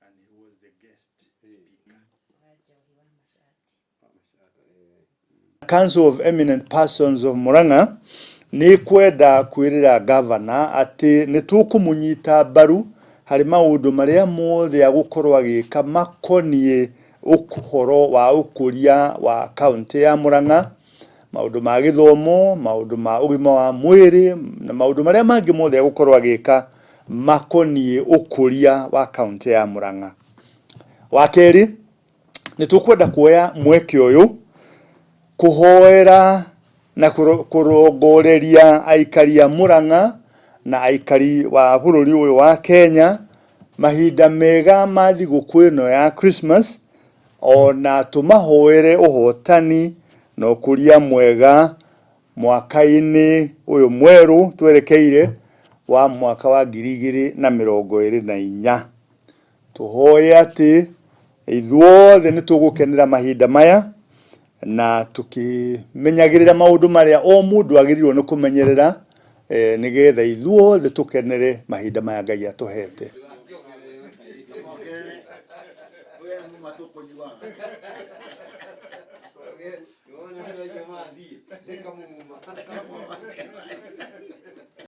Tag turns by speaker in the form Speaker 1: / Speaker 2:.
Speaker 1: And he was the guest speaker. Council of Eminent Persons of Murang'a ni kwenda kwirira governor ati ni tukumunyita baru hari maundu maria mothe agukorwa agika makonie uhoro wa ukuria wa county ya Murang'a, maundu ma githomo, maundu ma ugima wa mwiri na maundu maria mangi mothe agukorwa agika makonie ukuria wa county ya Murang'a. Wakeri ni tukwenda kuoya mweke uyu kuhoera na kurongoreria aikari ya Murang'a na aikari wa bururi uyu wa Kenya mahinda mega ma thiguku ino ya Christmas, ona tumahoere uhotani na ukuria mwega mwaka-ini uyu mweru twerekeire wa mwaka wa 2024. Tuhoye ati ithuothe ni tugukenera mahinda maya na tukimenyagirira maundu maria o mundu agirirwo ni kumenyerera nigetha ithuothe tukenere mahinda maya Ngai atuhete.